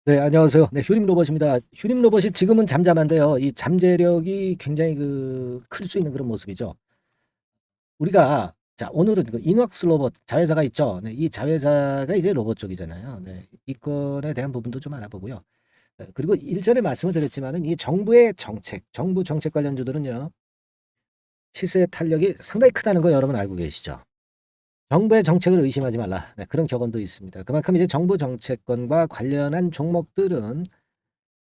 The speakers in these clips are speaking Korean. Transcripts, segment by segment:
네, 안녕하세요. 네, 휴림 로봇입니다. 휴림 로봇이 지금은 잠잠한데요. 이 잠재력이 굉장히 클 수 있는 그런 모습이죠. 우리가 자, 오늘은 그 이녹스 로봇 자회사가 있죠. 네, 이 자회사가 이제 로봇 쪽이잖아요. 네, 이 건에 대한 부분도 좀 알아보고요. 그리고 일전에 말씀을 드렸지만은 이 정부의 정책, 정부 정책 관련주들은요. 시세 탄력이 상당히 크다는 거 여러분 알고 계시죠? 정부의 정책을 의심하지 말라. 네, 그런 격언도 있습니다. 그만큼 이제 정부 정책권과 관련한 종목들은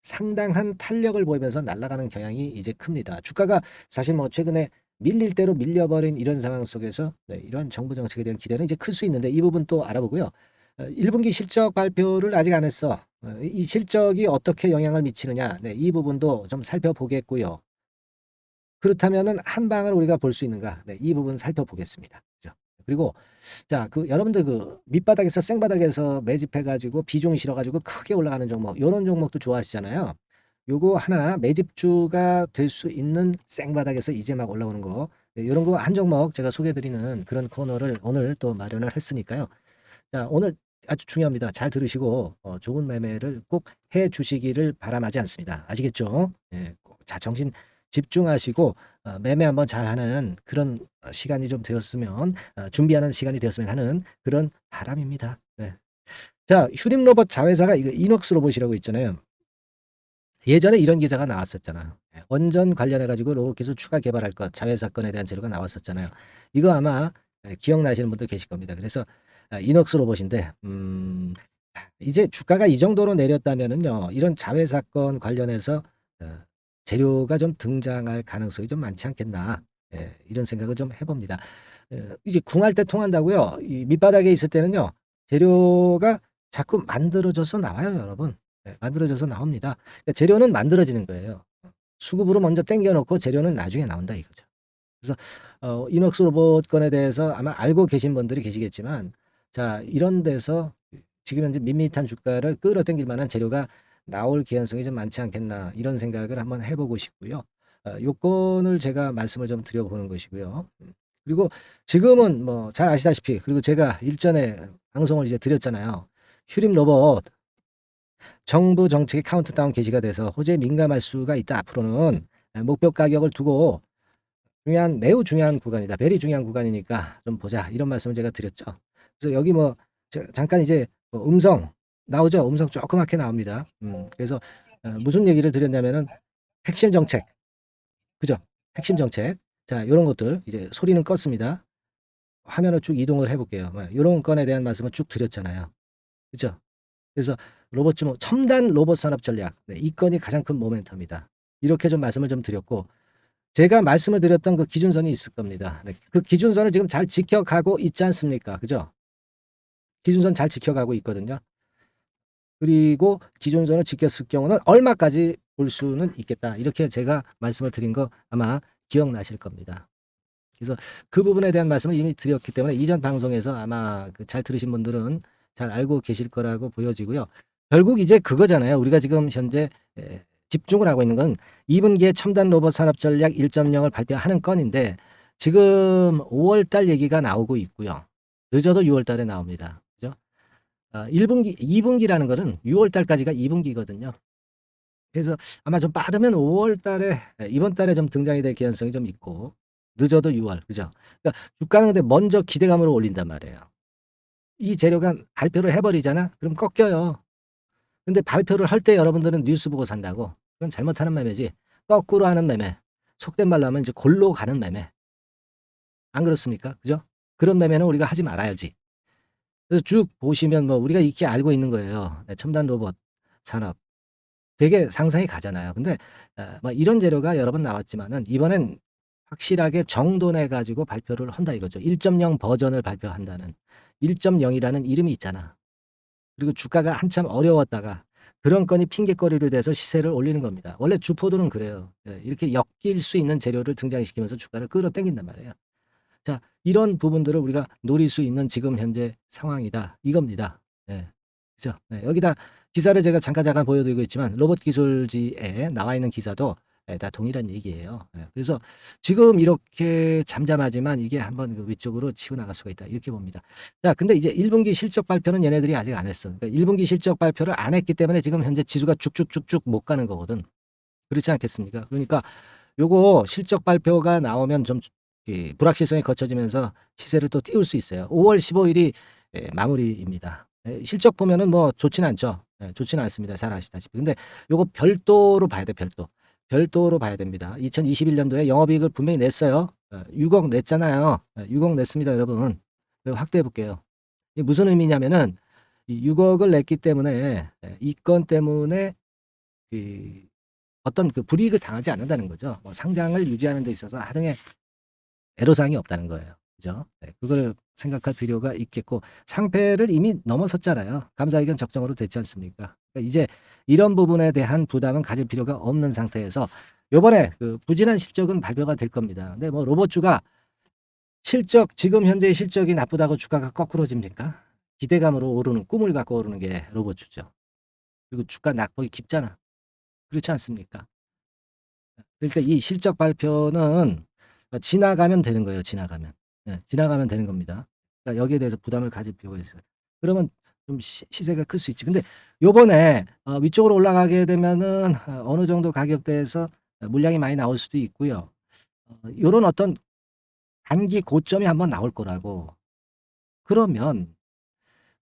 상당한 탄력을 보이면서 날아가는 경향이 이제 큽니다. 주가가 사실 뭐 최근에 밀릴 대로 밀려버린 이런 상황 속에서 이런 정부 정책에 대한 기대는 이제 클 수 있는데 이 부분 또 알아보고요. 1분기 실적 발표를 아직 안 했어. 이 실적이 어떻게 영향을 미치느냐. 네, 이 부분도 좀 살펴보겠고요. 그렇다면은 한 방을 우리가 볼 수 있는가? 네, 이 부분 살펴보겠습니다. 그죠? 그리고 자, 여러분들 밑바닥에서 생바닥에서 매집해 가지고 비중 실어 가지고 크게 올라가는 종목 요런 종목도 좋아하시잖아요. 요거 하나 매집주가 될 수 있는 생바닥에서 이제 막 올라오는 거 네, 요런 거 한 종목 제가 소개해 드리는 그런 코너를 오늘 또 마련을 했으니까요. 자, 오늘 아주 중요합니다. 잘 들으시고 좋은 매매를 꼭 해 주시기를 바람하지 않습니다. 아시겠죠? 예. 자, 정신 집중하시고 매매 한번 잘하는 그런 시간이 좀 되었으면 준비하는 시간이 되었으면 하는 그런 바람입니다. 네. 자, 휴림 로봇 자회사가 이거 이녹스 로봇이라고 있잖아요. 예전에 이런 기사가 나왔었잖아. 예. 원전 관련해 가지고 로봇 기술 추가 개발할 것 자회사 건에 대한 재료가 나왔었잖아요. 이거 아마 기억나시는 분도 계실 겁니다. 그래서 이녹스 로봇인데 이제 주가가 이 정도로 내렸다면은요. 이런 자회사 건 관련해서 어 재료가 좀 등장할 가능성이 좀 많지 않겠나. 예. 이런 생각을 좀 해 봅니다. 이제 궁할 때 통한다고요. 이 밑바닥에 있을 때는요. 재료가 자꾸 만들어져서 나와요, 여러분. 네, 만들어져서 나옵니다. 그러니까 재료는 만들어지는 거예요. 수급으로 먼저 땡겨 놓고 재료는 나중에 나온다 이거죠. 그래서 이녹스 로봇 건에 대해서 아마 알고 계신 분들이 계시겠지만 자, 이런 데서 지금 현재 밋밋한 주가를 끌어당길 만한 재료가 나올 개연성이 좀 많지 않겠나 이런 생각을 한번 해 보고 싶고요. 요건을 제가 말씀을 좀 드려 보는 것이고요. 그리고 지금은 뭐 잘 아시다시피 그리고 제가 일전에 방송을 이제 드렸잖아요. 휴림 로봇 정부 정책이 카운트다운 게시가 돼서 호재에 민감할 수가 있다. 앞으로는 목표 가격을 두고 매우 중요한 구간이다. 베리 중요한 구간이니까 좀 보자. 이런 말씀을 제가 드렸죠. 그래서 여기 뭐 잠깐 이제 뭐 음성 나오죠. 음성 조그맣게 나옵니다. 그래서 무슨 얘기를 드렸냐면은 핵심 정책, 그죠? 핵심 정책. 자, 요런 것들 이제 소리는 껐습니다. 화면을 쭉 이동을 해 볼게요. 요런 건에 대한 말씀을 쭉 드렸잖아요. 그죠? 그래서 로봇 좀 첨단 로봇 산업 전략. 네, 이 건이 가장 큰 모멘텀이다. 이렇게 좀 말씀을 좀 드렸고 제가 말씀을 드렸던 그 기준선이 있을 겁니다. 네, 그 기준선을 지금 잘 지켜가고 있지 않습니까? 그죠? 기준선 잘 지켜가고 있거든요. 그리고 기준선을 지켰을 경우는 얼마까지 볼 수는 있겠다. 이렇게 제가 말씀을 드린 거 아마 기억나실 겁니다. 그래서 그 부분에 대한 말씀을 이미 드렸기 때문에 이전 방송에서 아마 잘 들으신 분들은 잘 알고 계실 거라고 보여지고요. 결국 이제 그거잖아요. 우리가 지금 현재 집중을 하고 있는 건 2분기에 첨단 로봇 산업 전략 1.0을 발표하는 건인데 지금 5월 달 얘기가 나오고 있고요. 늦어도 6월 달에 나옵니다. 그죠? 1분기, 2분기라는 거는 6월 달까지가 2분기거든요. 그래서 아마 좀 빠르면 5월 달에 이번 달에 좀 등장이 될 개연성이 좀 있고 늦어도 6월 그죠? 그러니까 주가는 근데 먼저 기대감으로 올린단 말이에요. 이 재료가 발표를 해 버리잖아? 그럼 꺾여요. 근데 발표를 할 때 여러분들은 뉴스 보고 산다고. 그건 잘못하는 매매지. 거꾸로 하는 매매. 속된 말로 하면 이제 골로 가는 매매. 안 그렇습니까? 그죠? 그런 매매는 우리가 하지 말아야지. 그래서 쭉 보시면 뭐 우리가 익히 알고 있는 거예요. 첨단 로봇 산업. 되게 상상이 가잖아요. 근데 뭐 이런 재료가 여러 번 나왔지만은 이번엔 확실하게 정돈해 가지고 발표를 한다 이거죠. 1.0 버전을 발표한다는. 1.0이라는 이름이 있잖아. 그리고 주가가 한참 어려웠다가 그런 건이 핑곗거리로 돼서 시세를 올리는 겁니다. 원래 주포들은 그래요. 예, 이렇게 엮일 수 있는 재료를 등장시키면서 주가를 끌어당긴단 말이에요. 자, 이런 부분들을 우리가 노릴 수 있는 지금 현재 상황이다. 이겁니다. 네. 그죠? 네. 여기다 기사를 제가 잠깐 보여드리고 있지만 로봇 기술지에 나와 있는 기사도 다 동일한 얘기예요. 그래서 지금 이렇게 잠잠하지만 이게 한번 그 위쪽으로 치고 나갈 수가 있다. 이렇게 봅니다. 자, 근데 이제 1분기 실적 발표는 얘네들이 아직 안 했어. 그러니까 1분기 실적 발표를 안 했기 때문에 지금 현재 지수가 쭉쭉쭉쭉 못 가는 거거든. 그렇지 않겠습니까? 그러니까 요거 실적 발표가 나오면 좀 불확실성이 거쳐지면서 시세를 또 띄울 수 있어요. 5월 15일이 마무리입니다. 실적 보면은 뭐 좋지는 않죠. 좋지는 않습니다. 잘 아시다시피. 근데 요거 별도로 봐야 돼, 별도. 별도로 봐야 됩니다. 2021년도에 영업이익을 분명히 냈어요. 6억 냈잖아요. 6억 냈습니다, 여러분. 확대해 볼게요. 이게 무슨 의미냐면은 이 6억을 냈기 때문에 이 건 때문에 그 어떤 그 불이익을 당하지 않는다는 거죠. 뭐 상장을 유지하는 데 있어서 하등의 애로사항이 없다는 거예요. 그죠? 그걸 생각할 필요가 있겠고, 상패를 이미 넘어섰잖아요. 감사의견 적정으로 됐지 않습니까? 그러니까 이제 이런 부분에 대한 부담은 가질 필요가 없는 상태에서 요번에 그 부진한 실적은 발표가 될 겁니다. 근데 뭐 로봇주가 실적, 지금 현재의 실적이 나쁘다고 주가가 거꾸로 집니까? 기대감으로 오르는, 꿈을 갖고 오르는 게 로봇주죠. 그리고 주가 낙폭이 깊잖아. 그렇지 않습니까? 그러니까 이 실적 발표는 지나가면 되는 거예요. 지나가면. 지나가면 되는 겁니다. 그러니까 여기에 대해서 부담을 가질 필요가 있어요. 그러면 좀 시세가 클 수 있지. 근데 요번에 위쪽으로 올라가게 되면은 어느 정도 가격대에서 물량이 많이 나올 수도 있고요. 요런 어떤 단기 고점이 한번 나올 거라고. 그러면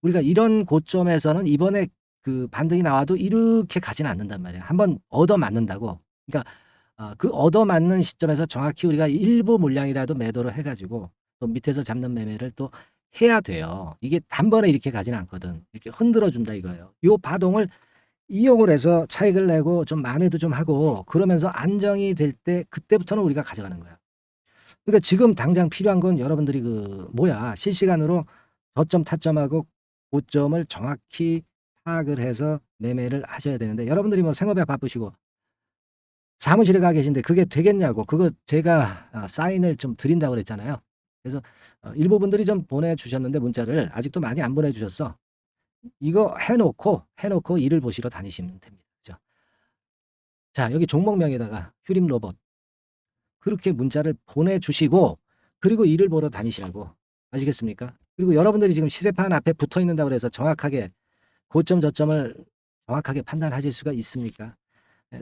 우리가 이런 고점에서는 이번에 그 반등이 나와도 이렇게 가지는 않는단 말이야. 한번 얻어맞는다고. 그러니까 그 얻어맞는 시점에서 정확히 우리가 일부 물량이라도 매도를 해가지고 또 밑에서 잡는 매매를 또 해야 돼요. 이게 단번에 이렇게 가지는 않거든. 이렇게 흔들어 준다 이거예요. 요 파동을 이용을 해서 차익을 내고 좀 만회도 좀 하고 그러면서 안정이 될 때 그때부터는 우리가 가져가는 거야. 그러니까 지금 당장 필요한 건 여러분들이 그 뭐야 실시간으로 저점 타점하고 고점을 정확히 파악을 해서 매매를 하셔야 되는데 여러분들이 뭐 생업에 바쁘시고 사무실에 가 계신데 그게 되겠냐고 그거 제가 사인을 좀 드린다고 그랬잖아요. 그래서 일부 분들이 좀 보내주셨는데 문자를 아직도 많이 안 보내주셨어. 이거 해놓고 일을 보시러 다니시면 됩니다. 그죠? 자 여기 종목명에다가 휴림 로봇 그렇게 문자를 보내주시고 그리고 일을 보러 다니시라고 아시겠습니까? 그리고 여러분들이 지금 시세판 앞에 붙어 있는다고 해서 정확하게 고점 저점을 정확하게 판단하실 수가 있습니까?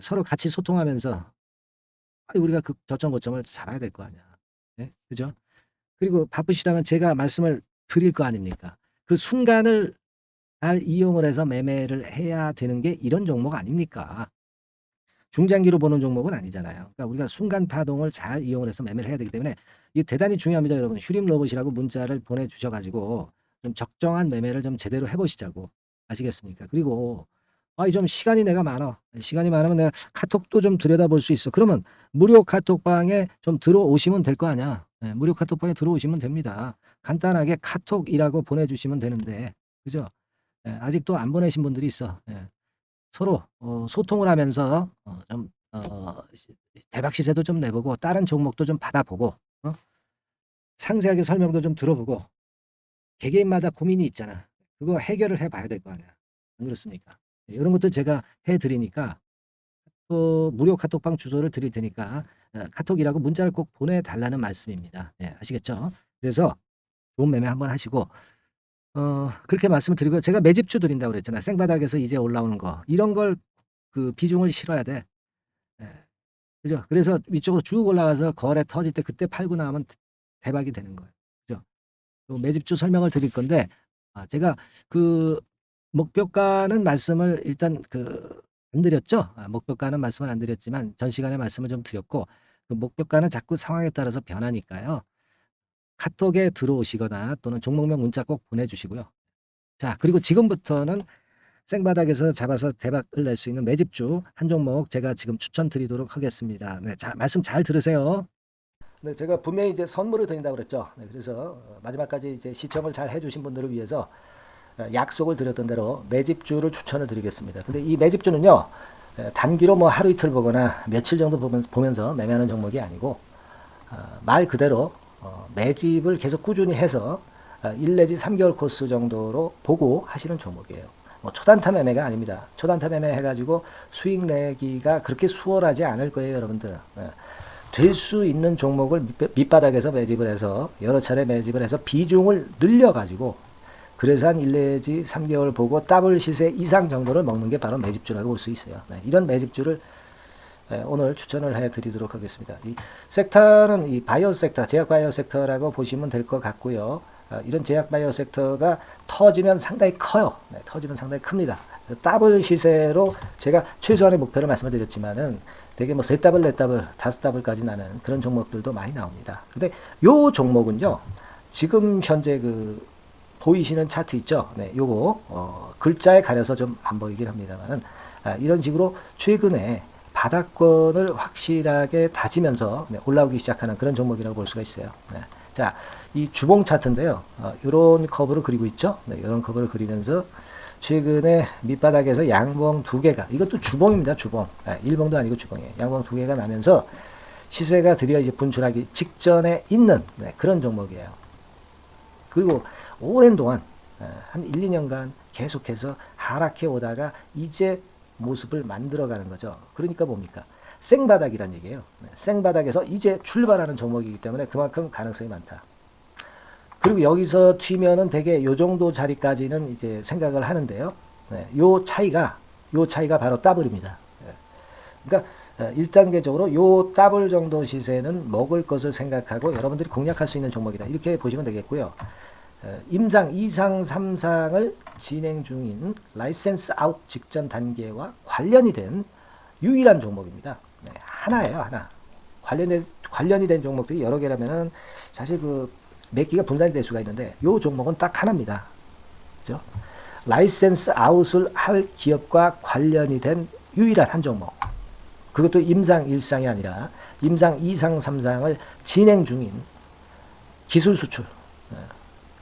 서로 같이 소통하면서 우리가 그 저점 고점을 잡아야 될 거 아니야. 네? 그죠? 그리고 바쁘시다면 제가 말씀을 드릴 거 아닙니까? 그 순간을 잘 이용을 해서 매매를 해야 되는 게 이런 종목 아닙니까? 중장기로 보는 종목은 아니잖아요. 그러니까 우리가 순간 파동을 잘 이용을 해서 매매를 해야 되기 때문에 이게 대단히 중요합니다, 여러분. 휴림 로봇이라고 문자를 보내주셔가지고 좀 적정한 매매를 좀 제대로 해보시자고 아시겠습니까? 그리고 좀 시간이 내가 많아. 시간이 많으면 내가 카톡도 좀 들여다볼 수 있어. 그러면 무료 카톡방에 좀 들어오시면 될 거 아니야. 무료 카톡방에 들어오시면 됩니다. 간단하게 카톡이라고 보내주시면 되는데, 그죠? 아직도 안 보내신 분들이 있어. 서로 소통을 하면서 좀 대박 시세도 좀 내보고 다른 종목도 좀 받아보고 상세하게 설명도 좀 들어보고 개개인마다 고민이 있잖아. 그거 해결을 해봐야 될 거 아니야. 안 그렇습니까? 이런 것도 제가 해드리니까 또 무료 카톡방 주소를 드릴 테니까 카톡이라고 문자를 꼭 보내달라는 말씀입니다. 아시겠죠? 그래서 좋은 매매 한번 하시고 그렇게 말씀을 드리고 제가 매집주 드린다고 그랬잖아요. 생바닥에서 이제 올라오는 거 이런 걸 그 비중을 실어야 돼. 예. 그죠? 그래서 위쪽으로 쭉 올라가서 거래 터질 때 그때 팔고 나면 대박이 되는 거예요. 그죠? 요 매집주 설명을 드릴 건데 제가 그 목표가는 말씀을 일단 안 드렸죠. 목표가는 말씀을 안 드렸지만 전 시간에 말씀을 좀 드렸고 그 목표가는 자꾸 상황에 따라서 변하니까요. 카톡에 들어오시거나 또는 종목명 문자 꼭 보내주시고요. 자 그리고 지금부터는 생바닥에서 잡아서 대박을 낼 수 있는 매집주 한 종목 제가 지금 추천드리도록 하겠습니다. 네, 자 말씀 잘 들으세요. 네, 제가 분명히 이제 선물을 드린다고 그랬죠. 네, 그래서 마지막까지 이제 시청을 잘 해주신 분들을 위해서 약속을 드렸던 대로 매집주를 추천을 드리겠습니다. 근데 이 매집주는요, 단기로 뭐 하루 이틀 보거나 며칠 정도 보면서 매매하는 종목이 아니고 말 그대로 매집을 계속 꾸준히 해서 1 내지 3개월 코스 정도로 보고 하시는 종목이에요. 뭐 초단타 매매가 아닙니다. 초단타 매매 해가지고 수익 내기가 그렇게 수월하지 않을 거예요, 여러분들. 될 수 있는 종목을 밑바닥에서 매집을 해서 여러 차례 매집을 해서 비중을 늘려가지고 그래서 한 1 내지 3개월 보고 더블 시세 이상 정도를 먹는 게 바로 매집주라고 볼 수 있어요. 이런 매집주를 오늘 추천을 해드리도록 하겠습니다. 이 섹터는 이 바이오 섹터, 제약 바이오 섹터라고 보시면 될 것 같고요. 이런 제약 바이오 sek터가 터지면 상당히 커요. 터지면 상당히 큽니다. 더블 시세로 제가 최소한의 목표를 말씀을 드렸지만은 되게 뭐 3더블, 4더블, 5더블까지 나는 그런 종목들도 많이 나옵니다. 근데 요 종목은요, 지금 현재 그 보이시는 차트 있죠? 요거 글자에 가려서 좀 안 보이긴 합니다만은 이런 식으로 최근에 바닥권을 확실하게 다지면서 올라오기 시작하는 그런 종목이라고 볼 수가 있어요. 자, 이 주봉 차트인데요. 이런 커브를 그리고 있죠. 이런 커브를 그리면서 최근에 밑바닥에서 양봉 2개가, 이것도 주봉입니다. 주봉. 일봉도 아니고 주봉이에요. 양봉 2개가 나면서 시세가 드디어 이제 분출하기 직전에 있는 그런 종목이에요. 그리고 오랜 동안 한 1, 2년간 계속해서 하락해 오다가 이제 모습을 만들어가는 거죠. 그러니까 뭡니까? 생바닥이란 얘기예요. 생바닥에서 이제 출발하는 종목이기 때문에 그만큼 가능성이 많다. 그리고 여기서 튀면은 대개 요 정도 자리까지는 이제 생각을 하는데요. 요 차이가 바로 더블입니다. 그러니까 1단계적으로 요 더블 정도 시세는 먹을 것을 생각하고 여러분들이 공략할 수 있는 종목이다. 이렇게 보시면 되겠고요. 임상 2상 3상을 진행 중인 라이센스 아웃 직전 단계와 관련이 된 유일한 종목입니다. 하나예요, 하나. 관련이 된 종목들이 여러 개라면은 사실 몇 개가 분산이 될 수가 있는데 요 종목은 딱 하나입니다. 그죠? 라이센스 아웃을 할 기업과 관련이 된 유일한 한 종목. 그것도 임상 1상이 아니라 임상 2상 3상을 진행 중인 기술 수출.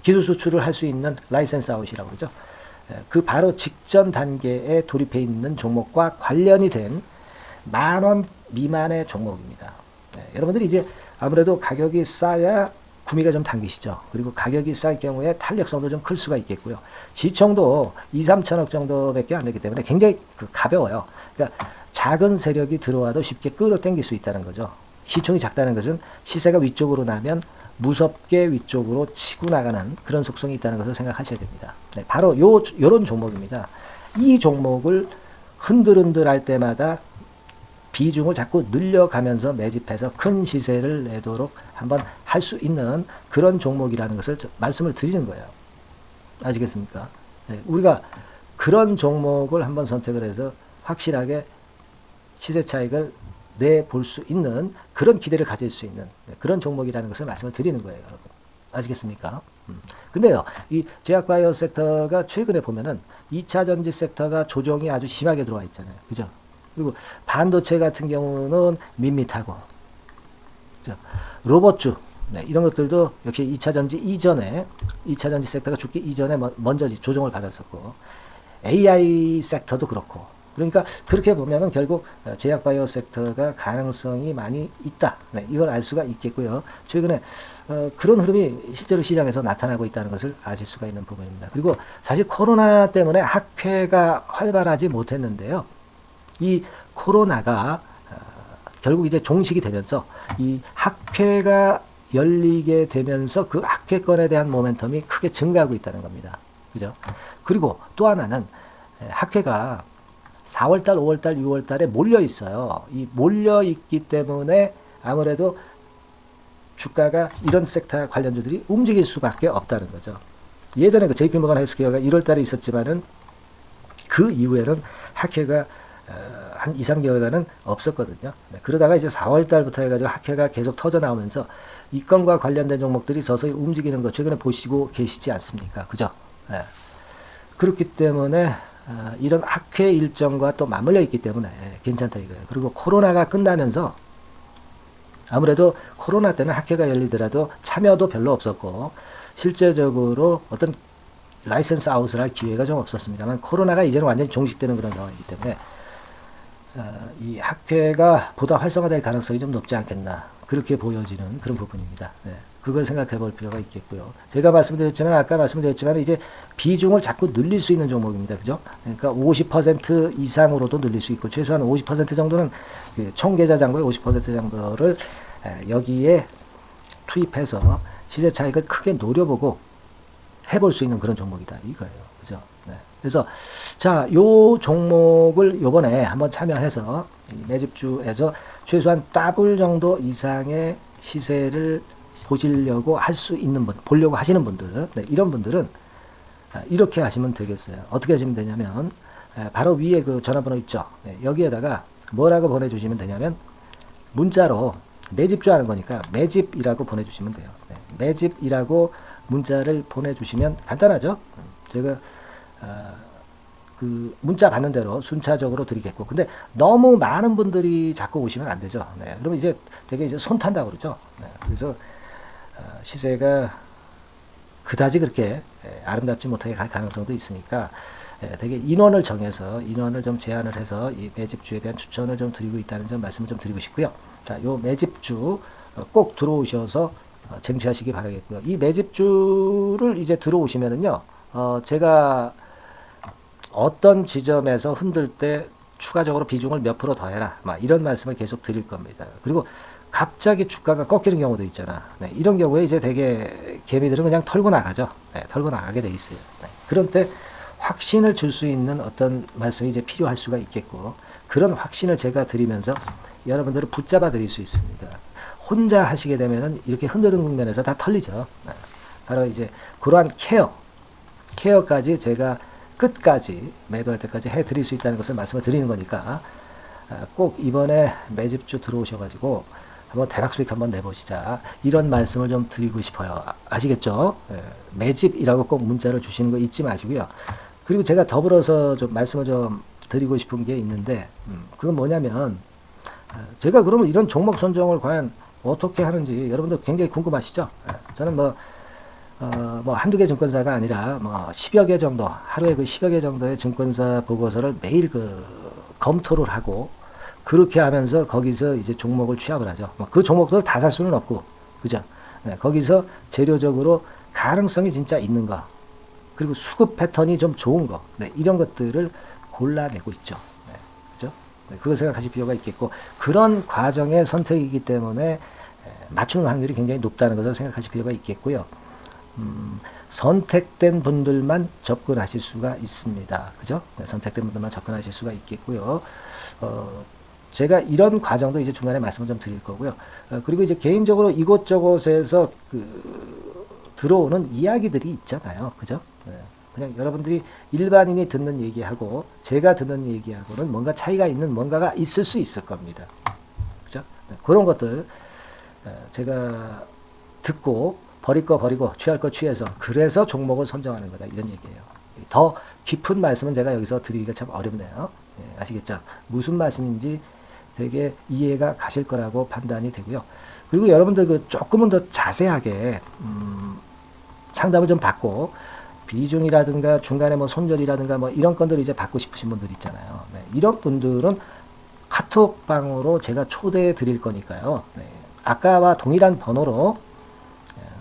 기술 수출을 할 수 있는 라이센스 아웃이라고 그러죠. 그 바로 직전 단계에 돌입해 있는 종목과 관련이 된 10,000원 미만의 종목입니다. 여러분들이 이제 아무래도 가격이 싸야 구미가 좀 당기시죠. 그리고 가격이 쌀 경우에 탄력성도 좀 클 수가 있겠고요. 시총도 2, 3천억 정도밖에 안 되기 때문에 굉장히 가벼워요. 그러니까 작은 세력이 들어와도 쉽게 끌어당길 수 있다는 거죠. 시총이 작다는 것은 시세가 위쪽으로 나면 무섭게 위쪽으로 치고 나가는 그런 속성이 있다는 것을 생각하셔야 됩니다. 바로 요런 종목입니다. 이 종목을 흔들흔들 할 때마다 비중을 자꾸 늘려가면서 매집해서 큰 시세를 내도록 한번 할 수 있는 그런 종목이라는 것을 말씀을 드리는 거예요. 아시겠습니까? 우리가 그런 종목을 한번 선택을 해서 확실하게 시세 차익을 내볼 수 있는 그런 기대를 가질 수 있는 그런 종목이라는 것을 말씀을 드리는 거예요, 여러분. 아시겠습니까? 근데요, 이 제약바이오 섹터가 최근에 보면은 2차 전지 섹터가 조정이 아주 심하게 들어와 있잖아요. 그죠? 그리고 반도체 같은 경우는 밋밋하고, 그죠? 로봇주, 이런 것들도 역시 2차 전지 이전에, 2차 전지 섹터가 죽기 이전에 먼저 조정을 받았었고, AI 섹터도 그렇고, 그러니까 그렇게 보면은 결국 제약바이오 섹터가 가능성이 많이 있다. 이걸 알 수가 있겠고요. 최근에 그런 흐름이 실제로 시장에서 나타나고 있다는 것을 아실 수가 있는 부분입니다. 그리고 사실 코로나 때문에 학회가 활발하지 못했는데요. 이 코로나가 결국 이제 종식이 되면서 이 학회가 열리게 되면서 그 학회권에 대한 모멘텀이 크게 증가하고 있다는 겁니다. 그죠? 그리고 또 하나는 학회가 4월달, 5월달, 6월달에 몰려 있어요. 이 몰려 있기 때문에 아무래도 주가가 이런 섹터 관련주들이 움직일 수밖에 없다는 거죠. 예전에 그 JP모건 헬스케어가 1월달에 있었지만은 그 이후에는 학회가 한 2, 3개월간은 없었거든요. 그러다가 이제 4월달부터 해가지고 학회가 계속 터져 나오면서 이 건과 관련된 종목들이 서서히 움직이는 거 최근에 보시고 계시지 않습니까? 그죠? 그렇기 때문에 이런 학회 일정과 또 맞물려 있기 때문에 괜찮다 이거예요. 그리고 코로나가 끝나면서 아무래도 코로나 때는 학회가 열리더라도 참여도 별로 없었고 실제적으로 어떤 라이센스 아웃을 할 기회가 좀 없었습니다만 코로나가 이제는 완전히 종식되는 그런 상황이기 때문에 이 학회가 보다 활성화될 가능성이 좀 높지 않겠나 그렇게 보여지는 그런 부분입니다. 그걸 생각해 볼 필요가 있겠고요. 제가 말씀드렸지만 아까 말씀드렸지만 이제 비중을 자꾸 늘릴 수 있는 종목입니다. 그죠? 그러니까 50% 이상으로도 늘릴 수 있고 최소한 50% 정도는 총 계좌 잔고의 50% 정도를 여기에 투입해서 시세 차익을 크게 노려보고 해볼 수 있는 그런 종목이다 이거예요. 그죠? 네. 그래서 자, 요 종목을 요번에 한번 참여해서 매집주에서 최소한 더블 정도 이상의 시세를 보시려고 할 수 있는 분, 보려고 하시는 분들, 네, 이런 분들은 이렇게 하시면 되겠어요. 어떻게 하시면 되냐면 바로 위에 그 전화번호 있죠. 네, 여기에다가 뭐라고 보내주시면 되냐면 문자로 매집주 하는 거니까 매집이라고 보내주시면 돼요. 네, 매집이라고 문자를 보내주시면 간단하죠. 제가 그 문자 받는 대로 순차적으로 드리겠고, 근데 너무 많은 분들이 자꾸 오시면 안 되죠. 네, 그러면 이제 되게 이제 손 탄다고 그러죠. 네, 그래서 시세가 그다지 그렇게 아름답지 못하게 갈 가능성도 있으니까 되게 인원을 정해서 인원을 좀 제한을 해서 이 매집주에 대한 추천을 좀 드리고 있다는 점 말씀을 좀 드리고 싶고요. 자, 요 매집주 꼭 들어오셔서 쟁취하시기 바라겠고요. 이 매집주를 이제 들어오시면은요, 제가 어떤 지점에서 흔들 때 추가적으로 비중을 몇 프로 더해라, 막 이런 말씀을 계속 드릴 겁니다. 그리고 갑자기 주가가 꺾이는 경우도 있잖아. 네, 이런 경우에 이제 되게 개미들은 그냥 털고 나가죠. 네, 털고 나가게 돼 있어요. 네, 그런 때 확신을 줄 수 있는 어떤 말씀이 이제 필요할 수가 있겠고, 그런 확신을 제가 드리면서 여러분들을 붙잡아 드릴 수 있습니다. 혼자 하시게 되면은 이렇게 흔드는 국면에서 다 털리죠. 네, 바로 이제 그러한 케어까지 제가 끝까지 매도할 때까지 해 드릴 수 있다는 것을 말씀을 드리는 거니까 꼭 이번에 매집주 들어오셔가지고 한번 대박 수익 한번 내보시자, 이런 말씀을 좀 드리고 싶어요. 아시겠죠? 매집이라고 꼭 문자를 주시는 거 잊지 마시고요. 그리고 제가 더불어서 좀 말씀을 좀 드리고 싶은 게 있는데, 그건 뭐냐면 제가 그러면 이런 종목 선정을 과연 어떻게 하는지 여러분들 굉장히 궁금하시죠? 저는 뭐 한두 개 증권사가 아니라 뭐 10여 개 정도, 하루에 그 10여 개 정도의 증권사 보고서를 매일 그 검토를 하고, 그렇게 하면서 거기서 이제 종목을 취합을 하죠. 그 종목들을 다 살 수는 없고, 그죠? 네, 거기서 재료적으로 가능성이 진짜 있는 거, 그리고 수급 패턴이 좀 좋은 거, 네, 이런 것들을 골라내고 있죠. 네, 그죠? 네, 그걸 생각하실 필요가 있겠고, 그런 과정의 선택이기 때문에 맞추는 확률이 굉장히 높다는 것을 생각하실 필요가 있겠고요. 선택된 분들만 접근하실 수가 있습니다. 그죠? 네, 선택된 분들만 접근하실 수가 있겠고요. 제가 이런 과정도 이제 중간에 말씀을 좀 드릴 거고요. 그리고 이제 개인적으로 이곳저곳에서 들어오는 이야기들이 있잖아요. 그죠? 네, 그냥 여러분들이 일반인이 듣는 얘기하고 제가 듣는 얘기하고는 뭔가 차이가 있는 뭔가가 있을 수 있을 겁니다. 그죠? 네, 그런 것들 제가 듣고 버릴 거 버리고 취할 거 취해서 그래서 종목을 선정하는 거다, 이런 얘기예요. 더 깊은 말씀은 제가 여기서 드리기가 참 어렵네요. 네, 아시겠죠? 무슨 말씀인지 되게 이해가 가실 거라고 판단이 되고요. 그리고 여러분들 그 조금은 더 자세하게 상담을 좀 받고 비중이라든가 중간에 뭐 손절이라든가 뭐 이런 건들 이제 받고 싶으신 분들 있잖아요. 네, 이런 분들은 카톡방으로 제가 초대해 드릴 거니까요. 네, 아까와 동일한 번호로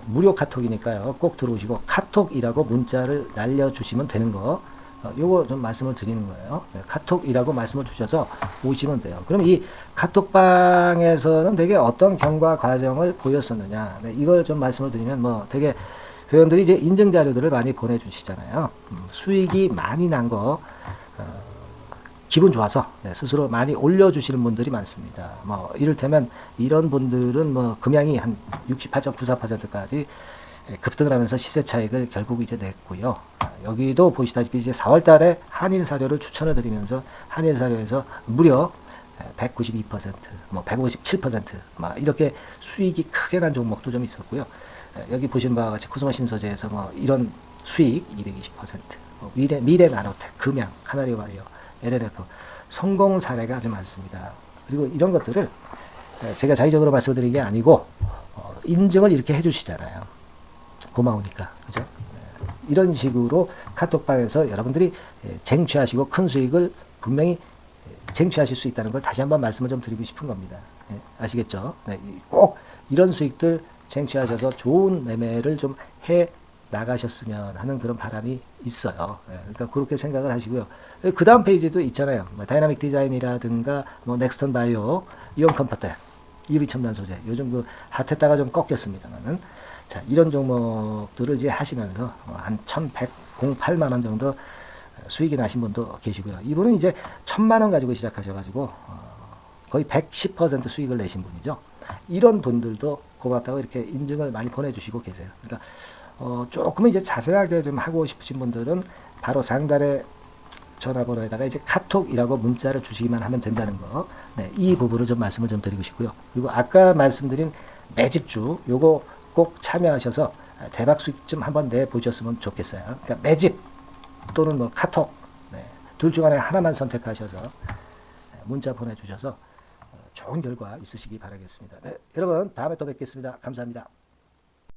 무료 카톡이니까요. 꼭 들어오시고 카톡이라고 문자를 날려주시면 되는 거, 요거 좀 말씀을 드리는 거예요. 네, 카톡이라고 말씀을 주셔서 오시면 돼요. 그럼 이 카톡방에서는 되게 어떤 경과 과정을 보였었느냐, 네, 이걸 좀 말씀을 드리면 뭐 되게 회원들이 이제 인증 자료들을 많이 보내주시잖아요. 수익이 많이 난 거 기분 좋아서 네, 스스로 많이 올려주시는 분들이 많습니다. 뭐 이를테면 이런 분들은 뭐 금양이 한 68.94%까지 급등을 하면서 시세 차익을 결국 이제 냈고요. 여기도 보시다시피 이제 4월 달에 한일 사료를 추천을 드리면서 한일 사료에서 무려 192%, 뭐 157%막 이렇게 수익이 크게 난 종목도 좀 있었고요. 여기 보시는 바와 같이 코스모 신소재에서 뭐 이런 수익 220%, 뭐 미래 나노텍, 금양, 카나리와이어, LNF 성공 사례가 아주 많습니다. 그리고 이런 것들을 제가 자의적으로 말씀드린 게 아니고 인증을 이렇게 해주시잖아요. 고마우니까, 그죠? 이런 식으로 카톡방에서 여러분들이 쟁취하시고 큰 수익을 분명히 쟁취하실 수 있다는 걸 다시 한번 말씀을 좀 드리고 싶은 겁니다. 아시겠죠? 꼭 이런 수익들 쟁취하셔서 좋은 매매를 좀 해 나가셨으면 하는 그런 바람이 있어요. 그러니까 그렇게 생각을 하시고요. 그 다음 페이지도 있잖아요. 뭐 다이나믹 디자인이라든가 뭐 넥스턴 바이오, 이온 컴포트, EV 첨단 소재. 요즘 그 핫했다가 좀 꺾였습니다만은 자, 이런 종목들을 이제 하시면서 한 1,108만 원 정도 수익이 나신 분도 계시고요. 이분은 이제 1,000만 원 가지고 시작하셔가지고 거의 110% 수익을 내신 분이죠. 이런 분들도 고맙다고 이렇게 인증을 많이 보내주시고 계세요. 그러니까 조금 이제 자세하게 좀 하고 싶으신 분들은 바로 상단에 전화번호에다가 이제 카톡이라고 문자를 주시기만 하면 된다는 거. 네, 이 부분을 좀 말씀을 좀 드리고 싶고요. 그리고 아까 말씀드린 매집주 요거 꼭 참여하셔서 대박 수익 좀 한번 내 보셨으면 좋겠어요. 그러니까 매집 또는 뭐 카톡, 네, 둘 중 하나만 선택하셔서 문자 보내주셔서 좋은 결과 있으시기 바라겠습니다. 네, 여러분 다음에 또 뵙겠습니다. 감사합니다.